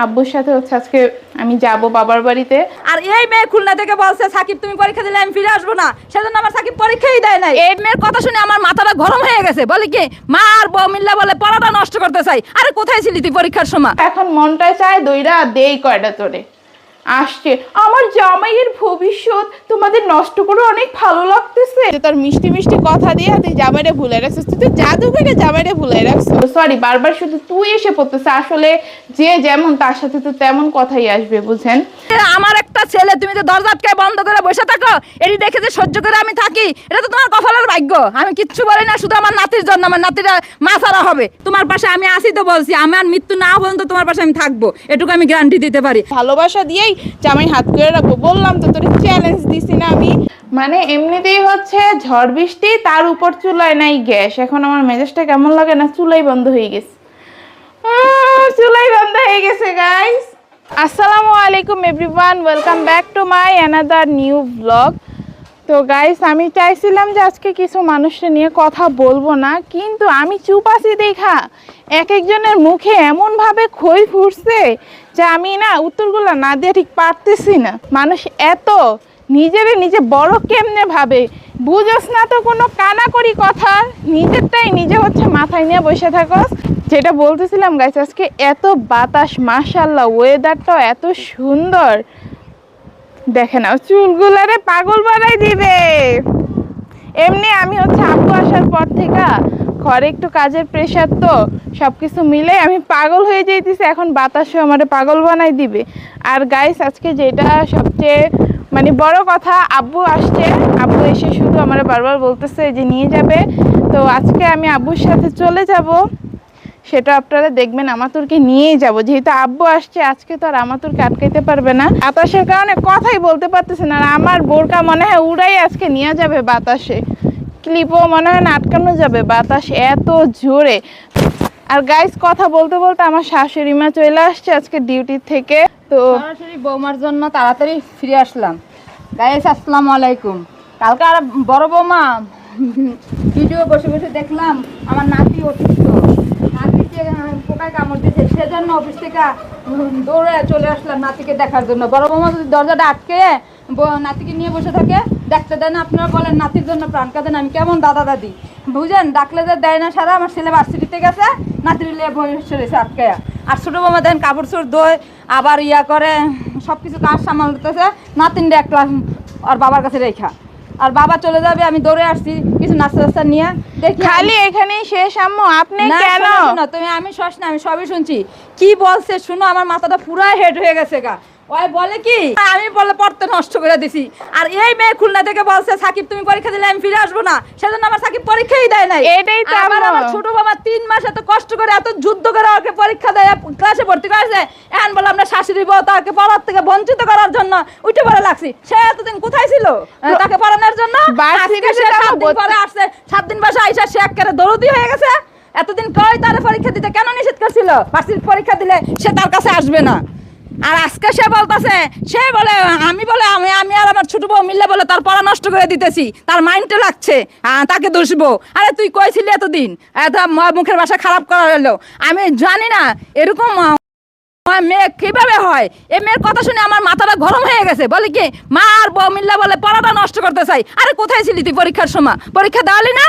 আব্বুর সাথে হচ্ছে আজকে আমি যাব বাবার বাড়িতে। আর এই মেয়ে খুলনা থেকে বলছে সাকিব তুমি পরীক্ষা দিলে আমি ফিরে আসবো না, সেজন্য আমার সাকিব পরীক্ষাই দেয় নাই। এই মেয়ের কথা শুনে আমার মাথাটা গরম হয়ে গেছে। বলে কি মা আর বউ মিল্লা বলে পড়াটা নষ্ট করতে চাই। আরে কোথায় ছিলি তুই পরীক্ষার সময়? এখন মনটা চায় দইরা দেই কয়টা তোরে। আসছে আমার জামাইয়ের ভবিষ্যৎ তোমাদের নষ্ট করে অনেক ভালো লাগতেছে। তোর মিষ্টি মিষ্টি কথা দিয়ে তুই জামাইরে ভুলে রাখছিস, তুই জাদু করে জামাইরে ভুলে রাখছিস। সরি বারবার শুধু তুই এসে পড়তেছে, আসলে যে যেমন তার সাথে তো তেমন কথাই আসবে, বুঝেন। আমার একটা ছেলে, তুমি তো দরজা আটকায় বন্ধ করে বসে থাকো, এটি দেখে যে সহ্য করে আমি থাকি, এটা তো তোমার কপালের ভাগ্য। আমি কিচ্ছু বলি না, শুধু আমার নাতির জন্য। আমার নাতিরা মা ছাড়া হবে। তোমার পাশে আমি আসি তো বলছি, আমার মৃত্যু না পর্যন্ত তোমার পাশে আমি থাকবো, এটুকু আমি গ্যারান্টি দিতে পারি। ভালোবাসা দিয়েই জামাই হাত করে রাখবো, বললাম তো তোর চ্যালেঞ্জ দিছি না আমি। মানে এমনিতেই হচ্ছে ঝড় বৃষ্টি, তার উপর চুলায় নাই গ্যাস। এখন আমার মেজাজটা কেমন লাগে না, চুলাই বন্ধ হয়ে গেছে, চুলাই বন্ধ হয়ে গেছে গাইস। আসসালামু আলাইকুম everyone, welcome back to my another new blog. তো গাইস আমি চাইছিলাম যে আজকে কিছু মানুষের নিয়ে কথা বলবো না, কিন্তু আমি চুপ আছি দেখা এক একজনের মুখে এমনভাবে খই ফুটছে যে আমি না উত্তরগুলো না দিয়ে ঠিক পারতেছি না। মানুষ এত নিজেরে নিজে বড় কেমনে ভাবে, বুঝোস না তো কোনো কানাকড়ি কথা, নিজেরটাই নিজে হচ্ছে মাথায় নিয়ে বসে থাকস। যেটা বলতেছিলাম গাইস, আজকে এত বাতাস, মাশাআল্লাহ ওয়েদারটাও এত সুন্দর। দেখে নাও চুলগুলারে পাগল বানাই দিবে। এমনি আমি হচ্ছে আব্বু আসার পর থেকে ঘরে একটু কাজের প্রেশার, তো সব কিছু মিলে আমি পাগল হয়ে যাইতেছি। এখন বাতাসও আমার পাগল বানাই দিবে। আর গাইস আজকে যেটা সবচেয়ে মানে বড় কথা, আব্বু আসছে। আব্বু এসে শুধু আমার বারবার বলতেছে যে নিয়ে যাবে। তো আজকে আমি আব্বুর সাথে চলে যাব, সেটা আপনারা দেখবেন। আমাতুরকে নিয়েই যাব, যেহেতু আব্বু আসছে আজকে তো আর আমাতুরকে আটকাইতে পারবে না। বাতাসের কারণে কথাই বলতে পারতেছে না। আর আমার বোরকা মনে হয় উড়াই আজকে নিয়ে যাবে বাতাসে, ক্লিপও মনে হয় না আটকানো যাবে, বাতাস এত জোরে। আর গাইস কথা বলতে বলতে আমার শাশুড়ি মা চলে আসছে আজকে ডিউটি থেকে। তো সরাসরি বৌমার জন্য তাড়াতাড়ি ফিরে আসলাম। গাইস আসসালামু আলাইকুম। কালকে আর বড় বৌমা ভিডিও বসে বসে দেখলাম আমার নাতি অসুস্থ, নাতিকে পোকায় কামড় দিয়েছে, সেজন্য অফিস থেকে দৌড়ে চলে আসলাম নাতিকে দেখার জন্য। বড় বৌমা যদি দরজাটা আটকে নাতিকে নিয়ে বসে থাকে, দেখতে দেয় না। আপনারা বলেন নাতির জন্য প্রাণ কাঁদেন, আমি কেমন দাদা দাদি বুঝেন? ডাকলে যে দেয় না সারা। আমার ছেলে ভার্সিটিতে গেছে, নাতির লিয়ে বসে রয়েছে আটকে। আর ছোটো বৌমা দেন কাপড় চোর দোয়, আবার ইয়া করে সব কিছু কাজ সামালতেছে। নাতিনটা এক ক্লাস আর বাবার কাছে রেখা, আর বাবা চলে যাবে। আমি দৌড়ে আসছি কিছু নাস্তা টাস্তা নিয়ে। দেখি খালি এখানেই শেষ আম্মু, আপনি কেন? তুমি আমি শোস না, আমি সবই শুনছি। কি বলছে শুনো, আমার মাথাটা পুরাই হেড হয়ে গেছে গা। ওই বলে কি আমি বলে পড়তে নষ্ট করে দিছি। আর এই মেয়ে খুলনা থেকে বলছে সাকিব তুমি পরীক্ষা দিলে আমি ফিরে আসবো না, সেজন্য আমার সাকিব পরীক্ষাই দেয় নাই। এটাই তো আমার ছোট বাবা 3 মাস এত কষ্ট করে এত যুদ্ধ করে ওকে পরীক্ষা দেয়, ক্লাসে ভর্তি করেছে। এখন বলে আমরা শাশুড়ি বউ তাকে পড়ার থেকে বঞ্চিত করার জন্য উঠে পড়ে লাগছি। সে এতদিন কোথায় ছিল তাকে পড়ানোর জন্য? আজকে সে 7 দিন পরে আসছে, 7 দিন বাসা আইসা সে একেবারে দরদি হয়ে গেছে। এতদিন কই তারে পরীক্ষা দিতে কেন নিষেধ করছিল? ভার্সিটির পরীক্ষা দিলে সে তার কাছে আসবে না। আর আজকে সে বলতেছে, সে বলে আমি বলে আমি আর আমার ছোট বউ মিললে বলে তার পড়া নষ্ট করে দিতেছি, তার মাইন্ডে লাগছে, তাকে দোষবো। আরে তুই কইছিলি এতদিন এত মুখের ভাষা খারাপ করা হলো? আমি জানি না এরকম মেয়ে কিভাবে হয়। এই মেয়ের কথা শুনে আমার মাথাটা গরম হয়ে গেছে। বলে কি মা আর বউ মিল্লা বলে পড়াটা নষ্ট করতে চাই। আরে কোথায় ছিলি তুই পরীক্ষার সময়? পরীক্ষা দেওয়ালি না?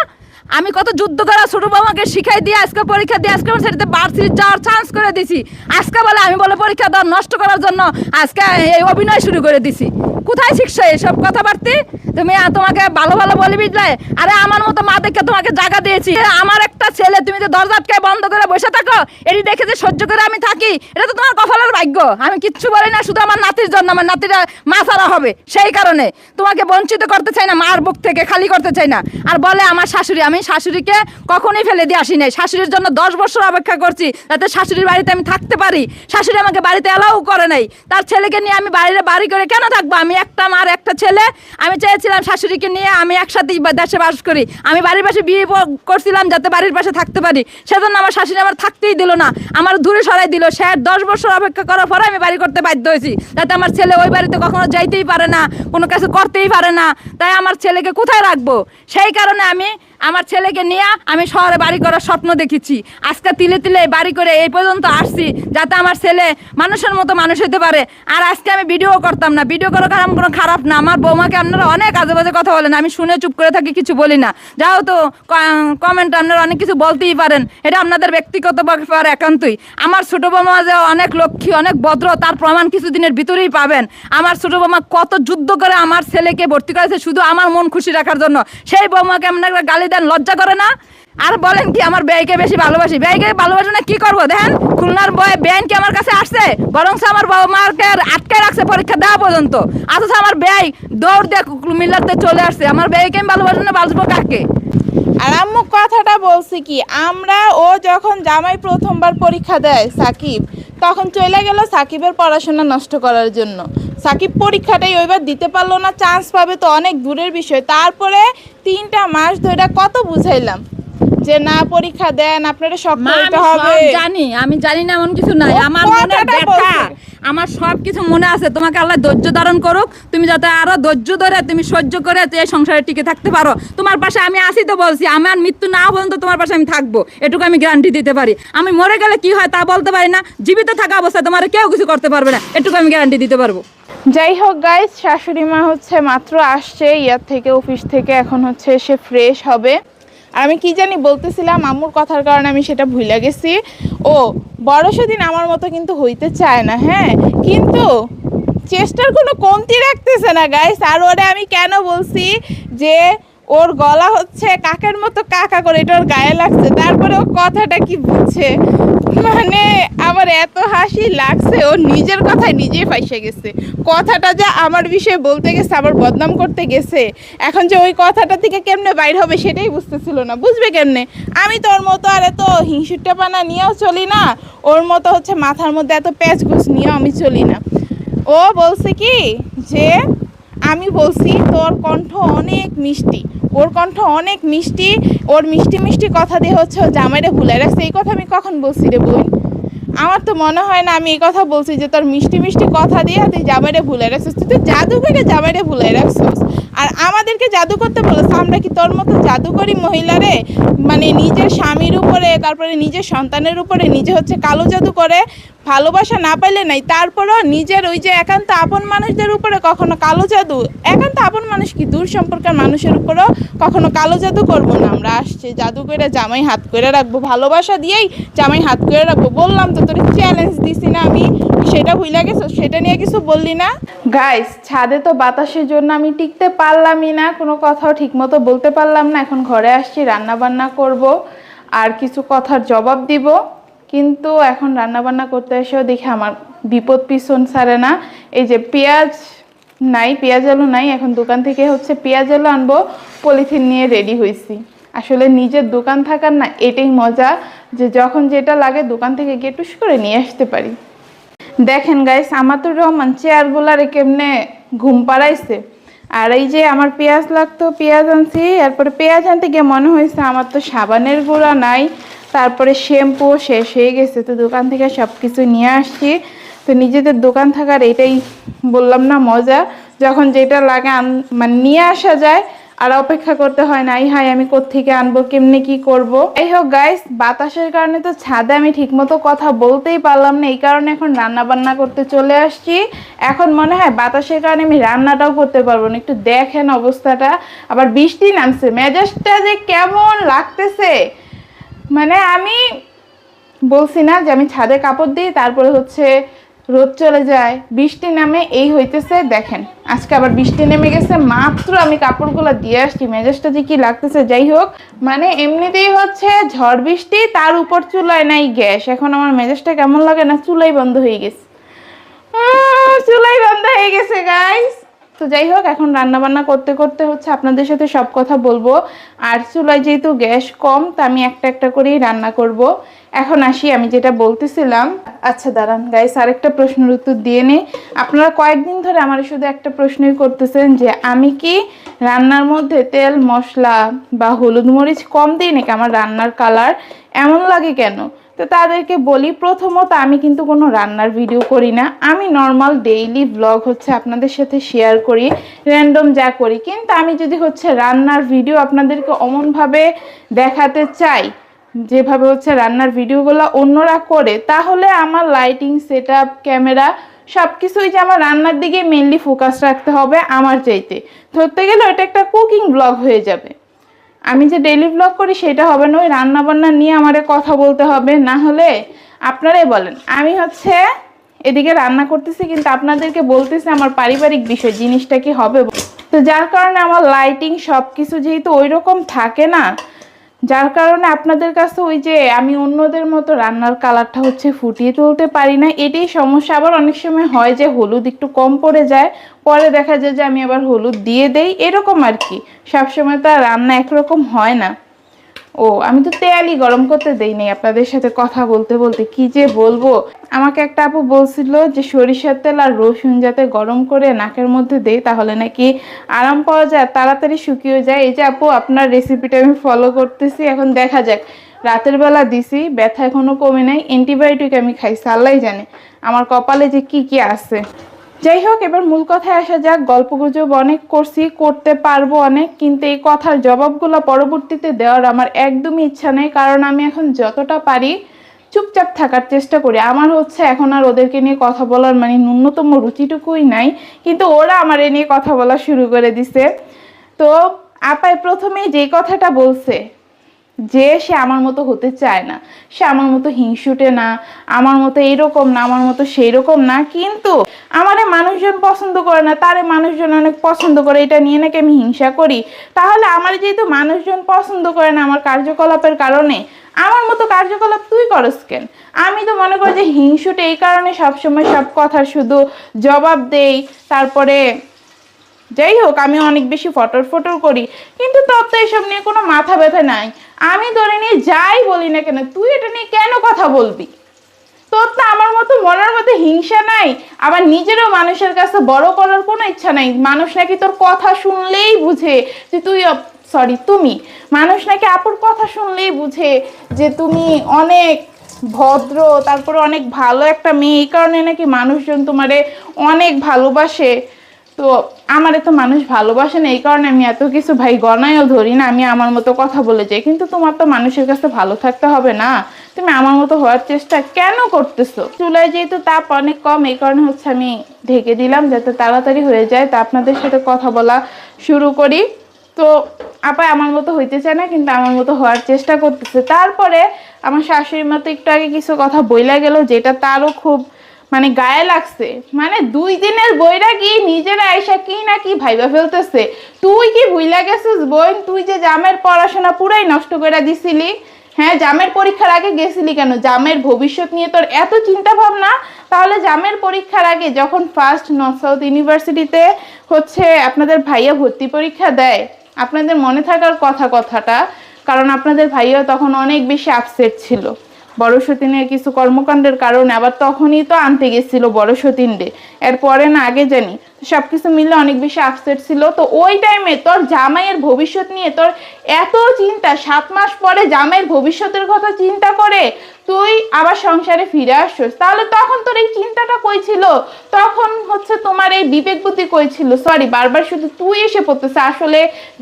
আমি কত যুদ্ধ করা ছোট বাবাকে শিখাই দিয়ে আজকে পরীক্ষা দিয়ে আজকে সেটাতে ভার্সিটি যাওয়ার চান্স করে দিছি। আজকে বলে আমি বলে পরীক্ষা দেওয়ার নষ্ট করার জন্য আজকে এই অভিনয় শুরু করে দিছি। কোথায় শিখছো এসব কথাবার্তি? তুমি তোমাকে ভালো ভালো বলে বুঝলে? আরে আমার মতো মা দেখে তোমাকে জায়গা দিয়েছি। আমার একটা ছেলে, তুমি যে দরজা আটকায় বন্ধ করে বসে থাকো, এটি দেখে যে সহ্য করে আমি থাকি, এটা তো তোমার কপালের ভাগ্য। আমি কিচ্ছু বলি না, শুধু আমার নাতির জন্য। আমার নাতিরা মা ছাড়া হবে, সেই কারণে তোমাকে বঞ্চিত করতে চাই না, মার বুক থেকে খালি করতে চাই না। আর বলে আমার শাশুড়ি, আমি শাশুড়িকে কখনোই ফেলে দিয়ে আসি নাই। শাশুড়ির জন্য 10 বছর অপেক্ষা করছি যাতে শাশুড়ির বাড়িতে আমি থাকতে পারি। শাশুড়ি আমাকে বাড়িতে অ্যালাউ করে নাই। তার ছেলেকে নিয়ে আমি বাড়ি করে কেন থাকবো? আমি একটা মার একটা ছেলে, আমি চেয়েছিলাম শাশুড়িকে নিয়ে আমি একসাথেই দেশে বাস করি। আমি বাড়ির পাশে বিয়ে করছিলাম যাতে বাড়ির পাশে থাকতে পারি, সেজন্য আমার শাশুড়ি আমার থাকতেই দিল না, আমার দূরে সরাই দিল। সে 10 বছর অপেক্ষা করার পরে আমি বাড়ি করতে বাধ্য হয়েছি, যাতে আমার ছেলে ওই বাড়িতে কখনো যাইতেই পারে না, কোনো কিছু করতেই পারে না। তাই আমার ছেলেকে কোথায় রাখবো? সেই কারণে আমি আমার ছেলেকে নিয়ে আমি শহরে বাড়ি করার স্বপ্ন দেখেছি। আজকে তিলে তিলে বাড়ি করে এই পর্যন্ত আসছি, যাতে আমার ছেলে মানুষের মতো মানুষ হতে পারে। আর আজকে আমি ভিডিও করতাম না, ভিডিও করার কারণ কোনো খারাপ না। আমার বৌমাকে আপনারা অনেক আজে বাজে কথা বলেন, আমি শুনে চুপ করে থাকি, কিছু বলি না। যাও তো কমেন্ট আপনারা অনেক কিছু বলতেই পারেন, এটা আপনাদের ব্যক্তিগত ব্যাপার একান্তই। আমার ছোট বৌমা যে অনেক লক্ষ্মী, অনেক ভদ্র, তার প্রমাণ কিছুদিনের ভিতরেই পাবেন। আমার ছোট বৌমা কত যুদ্ধ করে আমার ছেলেকে ভর্তি করেছে শুধু আমার মন খুশি রাখার জন্য। সেই বৌমাকে আপনারা গালি দেন, লজ্জা করে না? আর বলেন কি আমার ব্যয়কে বেশি ভালোবাসি? ব্যয়কে ভালোবাসি না কি করবো? দেখেন খুলনার বেআইন কি আমার কাছে আসছে? বরং আমার বাবা মাকে আটকে রাখছে পরীক্ষা দেওয়া পর্যন্ত, অথচ আমার ব্যয় দৌড় দিয়ে মিল্লাতে চলে আসছে। আমার ব্যয়কে আমি ভালোবাসি না, বাঁচবো কাকে? আর আম্মু কথাটা বলছি কি, আমরা ও যখন জামাই প্রথমবার পরীক্ষা দেয় সাকিব, তখন চলে গেল সাকিবের পড়াশোনা নষ্ট করার জন্য। সাকিব পরীক্ষাটাই ওইবার দিতে পারলো না, চান্স পাবে তো অনেক দূরের বিষয়। তারপরে 3টা মাস ধরে কত বুঝাইলাম যে না পরীক্ষা দেন, আপনারা সব করতে হবে। আমি জানি না এমন কিছু নাই, আমার মনে ব্যথা, আমার সব কিছু মনে আছে। তোমাকে আল্লাহ ধৈর্য ধারণ করুক, তুমি যাতে আরো ধৈর্য ধরে তুমি সহ্য করে এই সংসারে টিকে থাকতে পারো। তোমার পাশে আমি আসি তো বলছি, আমার মৃত্যু না পর্যন্ত তোমার পাশে আমি থাকবো, এটুকু আমি গ্যারান্টি দিতে পারি। আমি মরে গেলে কি হয় তা বলতে পারি না, জীবিত থাকা অবস্থায় তোমার কেউ কিছু করতে পারবে না, এটুকু আমি গ্যারান্টি দিতে পারবো। যাই হোক গাইস, শাশুড়ি মা হচ্ছে মাত্র আসছে ইয়ার থেকে, অফিস থেকে, এখন হচ্ছে সে ফ্রেশ হবে। আর আমি কি জানি বলতেছিলাম, আম্মুর কথার কারণে আমি সেটা ভুলে গেছি। ও বড় সেদিন আমার মতো কিন্তু হইতে চায় না, হ্যাঁ, কিন্তু চেষ্টার কোনো কমতি রাখতেছে না গাইস। আর ওরে আমি কেন বলছি যে ওর গলা হচ্ছে কাকের মতো কাকা করে, এটা ওর গায়ে লাগছে, তারপরে ও কথাটা কি বুঝছে, মানে আমার এত হাসি লাগছে। ও নিজের কথায় নিজেই ফাইসে গেছে, কথাটা যে আমার বিষয়ে বলতে গেছে, আমার বদনাম করতে গেছে, এখন যে ওই কথাটা থেকে কেমনে বাইর হবে সেটাই বুঝতেছিল না। বুঝবে কেমনে? আমি তো ওর মতো আর এত হিংসুটাপানা নিয়েও চলি না, ওর মতো হচ্ছে মাথার মধ্যে এত প্যাচগুছ নিয়েও আমি চলি না। ও বলছে কি যে আমি বলছি তোর কণ্ঠ অনেক মিষ্টি, ওর কণ্ঠ অনেক মিষ্টি, ওর মিষ্টি মিষ্টি কথা দিয়ে হচ্ছে ও জামাইরে ভুলে রাখছে। এই কথা আমি কখন বলছি রে বোন? আমার তো মনে হয় না আমি এই কথা বলছি যে তোর মিষ্টি মিষ্টি কথা দিয়ে তুই জামাইরে ভুলে রাখছিস। তুই তো জাদু করে জামাইরে ভুলে রাখছিস, আর আমাদেরকে জাদু করতে বলেছ। আমরা কি তোর মতো জাদুকরি মহিলারে, মানে নিজের স্বামীর উপরে, তারপরে নিজের সন্তানের উপরে নিজে হচ্ছে কালো জাদু করে ভালোবাসা না পাইলে নাই, তারপরও নিজের ওই যে একান্ত আপন মানুষদের উপরে কখনো কালো জাদু, একান্ত আপন মানুষ কি দূর সম্পর্কের মানুষের উপরেও কখনো কালো জাদু করবো না। আমরা আসছে জাদু করে জামাই হাত করে রাখবো, ভালোবাসা দিয়েই জামাই হাত করে রাখবো। বললাম তো তোর চ্যালেঞ্জ দিছি না আমি, সেটা ভুলে গেছো, সেটা নিয়ে কিছু বললি না। গাইস, ছাদে তো বাতাসের জন্য আমি টিকতে পারলামই না, কোনো কথাও ঠিক মতো বলতে পারলাম না। এখন ঘরে আসছি, রান্না বান্না করব আর কিছু কথার জবাব দিব, কিন্তু এখন রান্না বান্না করতে এসেও দেখি আমার বিপদ পিছন ছাড়ে না। এই যে পেঁয়াজ নাই, পেঁয়াজ আলু নাই, এখন দোকান থেকে হচ্ছে পেঁয়াজ আলু আনবো, পলিথিন নিয়ে রেডি হয়েছি। আসলে নিজের দোকান থাকার না এটাই মজা, যে যখন যেটা লাগে দোকান থেকে গিয়ে টুস করে নিয়ে আসতে পারি। দেখেন গাইস, আমাতুর রহমান চেয়ারগুলারে কেমনে ঘুম পাড়াইছে। আর এই যে আমার পেঁয়াজ লাগতো, পেঁয়াজ আনছি, এরপরে পেঁয়াজ আনতে গিয়ে মনে হয়েছে আমার তো সাবানের গুঁড়া নাই, তারপরে শ্যাম্পু শেষ হয়ে গেছে, তো দোকান থেকে সব কিছু নিয়ে আসছি। তো নিজেদের দোকান থাকার এটাই বললাম না মজা, যখন যেটা লাগে মানে নিয়ে আসা যায়, আর অপেক্ষা করতে হয় না, হাই আমি কোত্থেকে আনবো, কেমনে কি করব। এই হোক গাইস, বাতাসের কারণে তো ছাদে আমি ঠিকমতো কথা বলতেই পারলাম না, এই কারণে এখন রান্না বান্না করতে চলে আসছি। এখন মনে হয় বাতাসের কারণে আমি রান্নাটাও করতে পারবো না। একটু দেখেন অবস্থাটা, আবার বৃষ্টি নামছে, মেজাজটা যে কেমন লাগতেছে। মানে আমি বলছি না যে আমি ছাদে কাপড় দিই, তারপরে হচ্ছে রোদ চলে যায়, বৃষ্টি নামে, এই হইতেছে। দেখেন আজকে আবার বৃষ্টি নেমে গেছে, মাত্র আমি কাপড়গুলো দিয়ে আসছি, মেজাজটা যে কি লাগতেছে। যাই হোক, মানে এমনিতেই হচ্ছে ঝড় বৃষ্টি, তার উপর চুলায় নাই গ্যাস, এখন আমার মেজাজটা কেমন লাগে না, চুলাই বন্ধ হয়ে গেছে, চুলাই বন্ধ হয়ে গেছে গাইস। তো যাই হোক, এখন রান্না বান্না করতে করতে হচ্ছে আপনাদের সাথে সব কথা বলবো। আর চুলায় যেহেতু গ্যাস কম, তা আমি একটা একটা করেই রান্না করব। এখন আসি আমি যেটা বলতেছিলাম। আচ্ছা দাঁড়ান গাইস, আরেকটা প্রশ্নের উত্তর দিয়ে নেই। আপনারা কয়েকদিন ধরে আমার শুধু একটা প্রশ্নই করতেছেন যে আমি কি রান্নার মধ্যে তেল মশলা বা হলুদ মরিচ কম দিই নাকি আমার রান্নার কালার এমন লাগে কেন। তো তাদেরকে বলি, প্রথমত আমি কিন্তু কোনো রান্নার ভিডিও করি না, আমি নর্মাল ডেইলি ব্লগ হচ্ছে আপনাদের সাথে শেয়ার করি, র্যান্ডম যা করি। কিন্তু আমি যদি হচ্ছে রান্নার ভিডিও আপনাদেরকে অমনভাবে দেখাতে চাই যেভাবে হচ্ছে রান্নার ভিডিওগুলো অন্যরা করে, তাহলে আমার লাইটিং সেট আপ ক্যামেরা সব কিছুই যে আমার রান্নার দিকে মেনলি ফোকাস রাখতে হবে। আমার চাইতে ধরতে গেলে এটা একটা কুকিং ব্লগ হয়ে যাবে। আমি যে ডেইলি ব্লগ করি সেটা হবে না, ওই রান্না বান্না নিয়ে আমারে কথা বলতে হবে। না হলে আপনারাই বলেন, আমি হচ্ছে এদিকে রান্না করতেছি কিন্তু আপনাদেরকে বলতেছি আমার পারিবারিক বিষয়, জিনিসটা কি হবে। তো যার কারণে আমার লাইটিং সব কিছু যেহেতু ওই রকম থাকে না, যার কারণে আপনাদের কাছে ওই যে আমি অন্যদের মতো রান্নার কালারটা হচ্ছে ফুটিয়ে তুলতে পারি না, এটাই সমস্যা। আবার অনেক সময় হয় যে হলুদ একটু কম পড়ে যায়, পরে দেখা যায় যে আমি আবার হলুদ দিয়ে দেই, এরকম আর কি। সবসময় তো আর রান্না একরকম হয় না। ও আমি তো তেলই গরম করতে দেই নাই। আপনাদের সাথে কথা বলতে বলতে কি যে বলবো। আমাকে একটা আপু বলছিল যে সরিষার তেল আর রসুন যাতে গরম করে নাকের মধ্যে দেই তাহলে নাকি আরাম পাওয়া যায়, তাড়াতাড়ি শুকিয়ে যায়। এই যে আপু আপনার রেসিপিটা আমি ফলো করতেছি, এখন দেখা যাক। রাতের বেলা দিছি, ব্যথা এখনো কমে নাই, অ্যান্টিবায়োটিক আমি খাইছি, আল্লাহ জানে আমার কপালে যে কি কি আছে। যাই হোক, এবার মূল কথায় আসা যাক। গল্পগুজব অনেক করছি, করতে পারবো অনেক, কিন্তু এই কথার জবাবগুলো পরবর্তীতে দেওয়ার আমার একদমই ইচ্ছা নেই। কারণ আমি এখন যতটা পারি চুপচাপ থাকার চেষ্টা করি। আমার হচ্ছে এখন আর ওদেরকে নিয়ে কথা বলার মানে ন্যূনতম রুচিটুকুই নাই, কিন্তু ওরা আমার এ নিয়ে কথা বলা শুরু করে দিছে। তো আপায় প্রথমেই যে কথাটা বলছে যে সে আমার মতো হতে চায় না, সে আমার মতো হিংসুটে না, আমার মতো এইরকম না, আমার মতো সেই রকম না, কিন্তু আমারে মানুষজন পছন্দ করে না, তারে মানুষজন অনেক পছন্দ করে, এটা নিয়ে নাকি আমি হিংসা করি। তাহলে আমার যেহেতু মানুষজন পছন্দ করে না আমার কার্যকলাপের কারণে, আমার মতো কার্যকলাপ তুই করস কেন? আমি তো মনে করি যে হিংসুটে এই কারণে সবসময় সব কথার শুধু জবাব দেই। তারপরে যাই হোক, আমি অনেক বেশি ফটর ফটর করি, কিন্তু তোর তো এসব নিয়ে কোনো মাথা ব্যথা নাই। আমি ধরে নিয়ে যাই বলি না কেন, তুই এটা নিয়ে কেন কথা বলবি? তোর তো আমার মতো মনের মধ্যে হিংসা নাই, আবার নিজেরও মানুষের কাছে বড় করার কোনো ইচ্ছা নাই। মানুষ নাকি তোর কথা শুনলেই বুঝে যে তুই, সরি তুমি, মানুষ নাকি আপুর কথা শুনলেই বুঝে যে তুমি অনেক ভদ্র, তারপরে অনেক ভালো একটা মেয়ে, এই কারণে নাকি মানুষজন তোমারে অনেক ভালোবাসে। তো আমারে তো মানুষ ভালোবাসে না, এই কারণে আমি এত কিছু ভাই গণায়ও ধরি না, আমি আমার মতো কথা বলে যাই। কিন্তু তোমার তো মানুষের কাছে ভালো থাকতে হবে না, তুমি আমার মতো হওয়ার চেষ্টা কেন করতেছো? চুলায় যেহেতু তাপ অনেক কম, এই কারণে হচ্ছে আমি ঢেকে দিলাম যাতে তাড়াতাড়ি হয়ে যায়। তা আপনাদের সাথে কথা বলা শুরু করি। তো আপা আমার মতো হইতে চায় না, কিন্তু আমার মতো হওয়ার চেষ্টা করতেছে। তারপরে আমার শাশুড়ি মা তো একটু আগে কিছু কথা বইলা গেল, যেটা তারও খুব মানে গায়ে লাগছে। মানে 2 দিনের বইরা কি নিজের আয়সা কি না কি ভাইবা ফেলতেছে। তুই কি ভুইলা গেছিস বোন, তুই যে জামের পড়াশোনা পুরাই নষ্ট করে দিছিলি? হ্যাঁ, জামের পরীক্ষার আগে গেছিলি কেন? জামের ভবিষ্যৎ নিয়ে তোর এত চিন্তা ভাবনা, তাহলে জামের পরীক্ষার আগে যখন ফার্স্ট নর্থ সাউথ ইউনিভার্সিটিতে হচ্ছে আপনাদের ভাইয়া ভর্তি পরীক্ষা দেয়, আপনাদের মনে থাকার কথাটা, কারণ আপনাদের ভাইয়া তখন অনেক বেশি আপসেট ছিল বড় সতীনের কিছু কর্মকাণ্ডের কারণে। আবার তখনই তো আনতে গেছিল বড় সতীনরে, এরপরে না আগে জানি, সবকিছু মিলে অনেক বেশি আপসেট ছিল। তো ওই টাইমে তোর জামাইয়ের ভবিষ্যৎ নিয়ে তোর এত চিন্তা, 7 মাস পরে জামাইয়ের ভবিষ্যতের কথা চিন্তা করে তুই আবার সংসারে ফিরে আসছিস, তাহলে তখন তোর এই চিন্তাটা কই ছিল? তখন হচ্ছে তোমার এই বিবেক বুদ্ধি কই ছিল? সরি, বারবার শুধু তুই এসে পড়তেছে, আসলে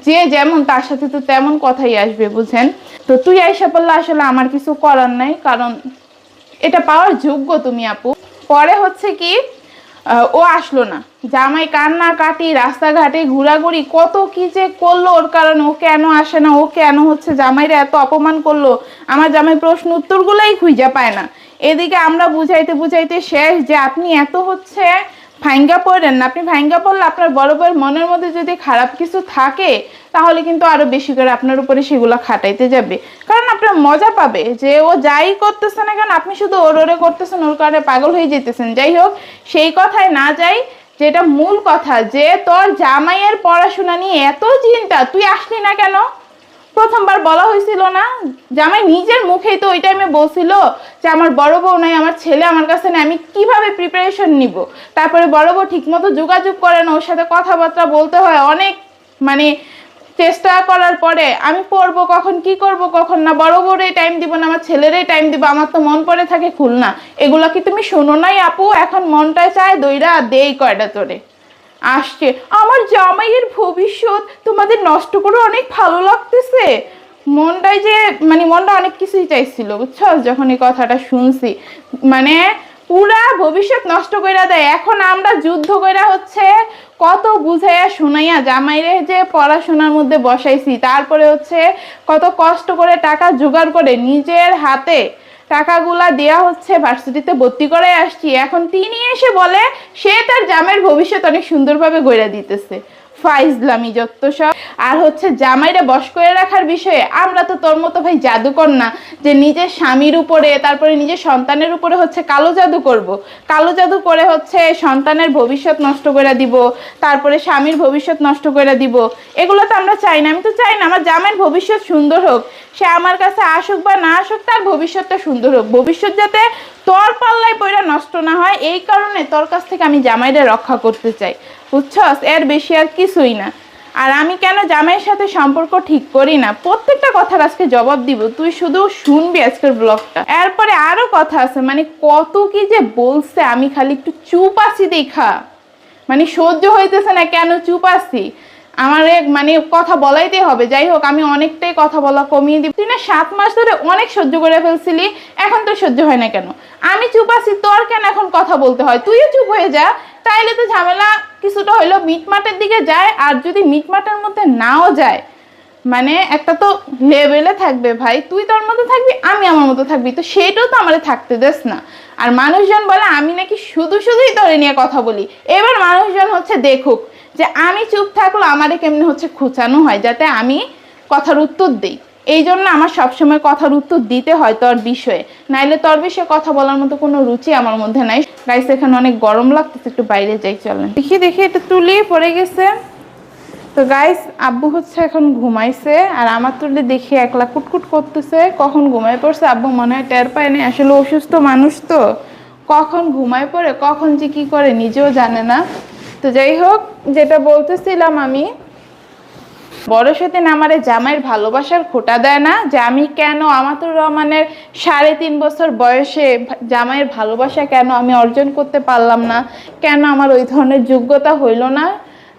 যে যেমন তার সাথে তো তেমন কথাই আসবে, বুঝেন? তো তুই এসে পড়লে আসলে আমার কিছু করার নাই, কারণ এটা পাওয়ার যোগ্য তুমি আপু। পরে হচ্ছে কি ও আসলো না, জামাই কান্না কাটি, রাস্তাঘাটে ঘোরাঘুরি, কত কি যে করলো ওর কারণে। ও কেন আসে না, ও কেন হচ্ছে জামাইরা এত অপমান করলো, আমার জামাই প্রশ্ন উত্তরগুলোই খুঁজে পায় না। এদিকে আমরা বুঝাইতে বুঝাইতে শেষ, যে আপনি এত হচ্ছে ভাঙ্গা পড়েন না। আপনি ভাঙ্গা পড়লে আপনার বড় বড় মনের মধ্যে যদি খারাপ কিছু থাকে, তাহলে কিন্তু আরো বেশি করে আপনার উপরে সেগুলো খাটাইতে যাবে। কারণ আপনার মজা পাবে যে ও যাই করতেছে না কেন, আপনি শুধু ওরে করতেছেন, ওর কারণে পাগল হয়ে যেতেছেন। যাই হোক, সেই কথায় না যাই, যেটা মূল কথা, যে তোর জামাইয়ের পড়াশোনা নিয়ে এত চিন্তা, তুই আসলি না কেন? প্রথমবার বলা হয়েছিল না? জামাই নিজের মুখেই তো ওই টাইমে বলছিল যে আমার বড় বউ নাই, আমার ছেলে আমার কাছে নেই, আমি কিভাবে প্রিপারেশন নিব। তারপরে বড় বউ ঠিকমতো যোগাযোগ করে না, ওর সাথে কথাবার্তা বলতে হয় অনেক, মানে চেষ্টা করার পরে আমি পড়বো কখন, কি করব কখন না, বড় বউরে টাইম দিব না আমার ছেলেরই টাইম দিব, আমার তো মন পড়ে থাকে খুলনা। এগুলো কি তুমি শোনো নাই আপু? এখন মনটায় চায় দইরা দেই কয়টা তোরে। আসছে আমার জামাইয়ের ভবিষ্যৎ তোমাদের নষ্ট করে অনেক ভালো লাগতেছে, মনটাই যে মানে মনটা অনেক কিছুই চাইছিল বুঝছো যখন এই কথাটা শুনছি, মানে পুরা ভবিষ্যৎ নষ্ট কইরা দেয়। এখন আমরা যুদ্ধ কইরা হচ্ছে কত বুঝাইয়া শুনাইয়া জামাইরে যে পড়াশোনার মধ্যে বসাইছি, তারপরে হচ্ছে কত কষ্ট করে টাকা জোগাড় করে নিজের হাতে টাকাগুলা দেয়া হচ্ছে, ভার্সিটিতে ভর্তি করে আসছি। এখন তিনি এসে বলে সে তার জামাইয়ের ভবিষ্যৎ অনেক সুন্দরভাবে গড়ে দিতেছে। ফাইজলামি যত সব। আর হচ্ছে জামাইরে বশ করে রাখার বিষয়ে আমরা তো তোর মতো ভাই জাদুকর না যে নিজের স্বামীর উপরে তারপরে নিজের সন্তানের উপরে হচ্ছে কালো জাদু করব। কালো জাদু করে হচ্ছে সন্তানের ভবিষ্যৎ নষ্ট করে দিব, তারপরে স্বামীর ভবিষ্যৎ নষ্ট করে দিব। এগুলো তো আমরা চাই না। আমি তো চাই না আমার জামাইয়ের ভবিষ্যৎ সুন্দর হোক, সে আমার কাছে আসুক বা না আসুক, তার ভবিষ্যৎটা সুন্দর হোক। ভবিষ্যৎ যাতে তোর পাল্লায় পয়রা নষ্ট না হয়, এই কারণে তোর কাছ থেকে আমি জামাইরে রক্ষা করতে চাই, বুঝছস? এর বেশি আর কিছুই না। আর আমি কেন জামাইয়ের সাথে সম্পর্ক ঠিক করি না, প্রত্যেকটা কথার আজকে জবাব দিব, তুই শুধু শুনবি আজকের ব্লগটা। এরপরে আরো কথা আছে, মানে কত কি যে বলছে, আমি খালি একটু চুপ আছি দেখা, মানে সহ্য হইতেছে না কেন চুপ আছি, আমার মানে কথা বলাইতে হবে। যাই হোক, আমি অনেকটাই কথা বলা কমিয়ে দিব। তুই না 7 মাস ধরে অনেক সহ্য করে ফেলছিলি, এখন তো সহ্য হয় না কেন? আমি চুপ আছি, তোর কেন এখন কথা বলতে হয়? তুইও চুপ হয়ে যা, তাইলে তো ঝামেলা কিছুটা হইলো মিটমাটের দিকে যায়। আর যদি মিটমাটের মধ্যে নাও যায়, মানে একটা তো লেভেলে থাকবে ভাই, তুই তোর মতো থাকবি, আমি আমার মতো থাকবি, তো সেটাও তো আমাদের থাকতে দেস না। আর মানুষজন বলে আমি নাকি শুধু শুধুই তোরে নিয়ে কথা বলি। এবার মানুষজন হচ্ছে দেখুক যে আমি চুপ থাকলো আমারে কেমনে হচ্ছে খুঁচানো হয়, যাতে আমি কথার উত্তর দিই। এই জন্য আমার সবসময় কথার উত্তর দিতে হয় তোর বিষয়ে, নাইলে তোর বিষয়ে কথা বলার মতো কোনো রুচি আমার মধ্যে নাই। গাইস এখানে অনেক গরম লাগতেছে, একটু বাইরে যাই চলেন। দেখি দেখি এটা তুলি পড়ে গেছে। তো গাইস আব্বু হচ্ছে এখন ঘুমাইছে, আর আমার তুলে দেখি একলা কুটকুট করতেছে। কখন ঘুমায় পড়ছে আব্বু মনে হয় টের পায় না, আসলে অসুস্থ মানুষ তো, কখন ঘুমায় পড়ে কখন যে কি করে নিজেও জানে না। তো যাই হোক, যেটা বলতেছিলাম, আমি বড় সেদিন আমার জামাইয়ের ভালোবাসার খোটা দেয় না, যে আমি কেন আমাতুর রহমানের 3.5 বছর বয়সে জামাইয়ের ভালোবাসা কেন আমি অর্জন করতে পারলাম না, কেন আমার ওই ধরনের যোগ্যতা হইল না,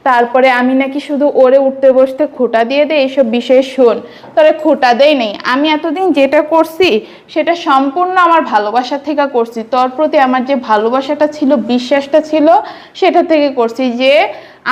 তারপরে আমি নাকি শুধু ওরে উঠতে বসতে খোটা দিয়ে দেয়, এইসব বিষয়ে শোন। তবে খোটা দেই নেই, আমি এতদিন যেটা করছি সেটা সম্পূর্ণ আমার ভালোবাসা থেকে করছি, তোর প্রতি আমার যে ভালোবাসাটা ছিল, বিশ্বাসটা ছিল, সেটা থেকে করছি। যে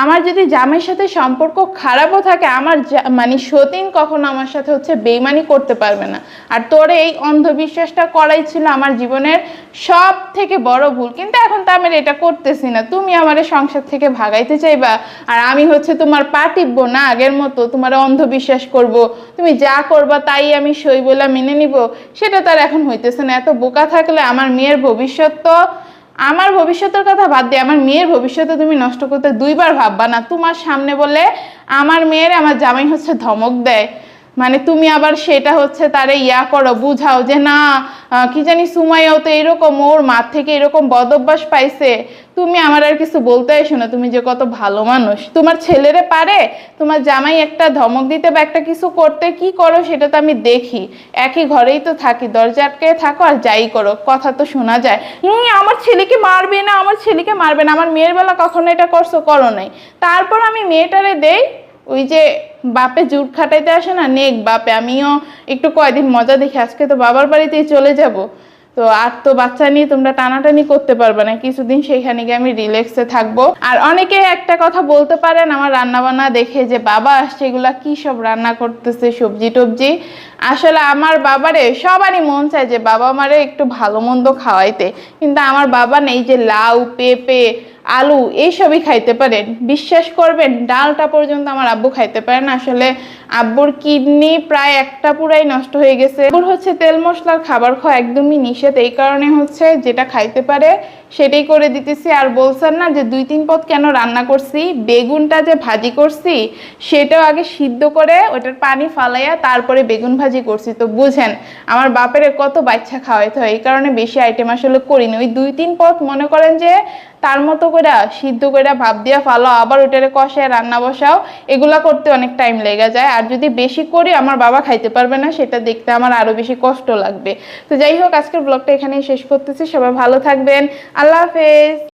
আমার যদি জামাইয়ের সাথে সম্পর্ক খারাপও থাকে, আমার মানে সতীন কখনো আমার সাথে হচ্ছে বেইমানি করতে পারবে না। আর তোর এই অন্ধবিশ্বাসটা করাই ছিল আমার জীবনের সব থেকে বড় ভুল, কিন্তু এখন তো আমি এটা করতেছি না। তুমি আমার সংসার থেকে ভাগাইতে চাইবা, আর আমি হচ্ছে তোমার পা টিপবো না আগের মতো, তোমার অন্ধবিশ্বাস করব, তুমি যা করবা তাই আমি সই বলে মেনে নিব, সেটা তার এখন হইতেছে না। এত বোকা থাকলে আমার মেয়ের ভবিষ্যৎ তো, আমার ভবিষ্যতের কথা বাদ দিয়ে আমার মেয়ের ভবিষ্যতে তুমি নষ্ট করতে 2 বার ভাববা না। তোমার সামনে বলে আমার মেয়ের আমার জামাই হচ্ছে ধমক দেয়, মানে তুমি আবার সেটা হচ্ছে তারে ইয়া করো, বুঝাও যে না কি জানি সুমাইয়াও তো এরকম, ওর মা থেকে এরকম বদ অভ্যাস পাইছে, তুমি আমার আর কিছু বলতে এসো না, তুমি যে কত ভালো মানুষ। তোমার ছেলেরে পারে তোমার জামাই একটা ধমক দিতে বা একটা কিছু করতে, কি করো সেটা তো আমি দেখি, একই ঘরেই তো থাকি, দরজা আটকে থাকো আর যাই করো, কথা তো শোনা যায়। আমার ছেলেকে মারবে না, আমার ছেলেকে মারবে না, আমার মেয়ের বেলা কখনো এটা করছো? করো নাই। তারপর আমি মেয়েটারে দেই ওই যে বাপে জুট খাটাইতে আসে না, নেক বাপে। আমিও একটু কয়দিন মজা দেখি, আজকে তো বাবার বাড়িতেই চলে যাব, তো আর তো বাচ্চা নিয়ে তোমরা টানাটানি করতে পারবে না, কিছুদিন সেইখানে গিয়ে আমি রিল্যাক্সে থাকবো। আর অনেকে একটা কথা বলতে পারেন আমার রান্না বান্না দেখে, যে বাবা আসছে এগুলা কি সব রান্না করতেছে, সবজি টবজি। আসলে আমার বাবারে সবারই মন চায় যে বাবা আমারে একটু ভালো মন্দ খাওয়াইতে, কিন্তু আমার বাবা নেই যে লাউ পেঁপে আলু এইসবই খাইতে পারেন। বিশ্বাস করবেন ডালটা পর্যন্ত আমার আব্বু খাইতে পারে না। আসলে আব্বুর কিডনি প্রায় একটা পুরাই নষ্ট হয়ে গেছে। আব্বুর হচ্ছে তেল মশলার খাবার খাওয়া একদমই নিষেধ, এই কারণে হচ্ছে যেটা খাইতে পারে সেটাই করে দিতেছি। আর বলছেন না যে 2-3 পদ কেন রান্না করছি, বেগুনটা যে ভাজি করছি সেটাও আগে সিদ্ধ করে ওটার পানি ফালাইয়া তারপরে বেগুন ভাজি করছি। তো বুঝেন আমার বাপের কত বাচ্চা খাওয়াইতে হয়, এই কারণে বেশি আইটেম আসলে করি না। ওই 2-3 পদ মনে করেন যে তার মতো করে সিদ্ধ করে ভাপ দিয়া ফালাও, আবার ওটারে কষায় রান্না বসাও, এগুলা করতে অনেক টাইম লেগে যায়। আর যদি বেশি করি আমার বাবা খাইতে পারবে না, সেটা দেখতে আমার আরো বেশি কষ্ট লাগবে। তো যাই হোক, আজকের ব্লগটা এখানেই শেষ করতেছি। সবাই ভালো থাকবেন, আল্লাহ হাফেজ।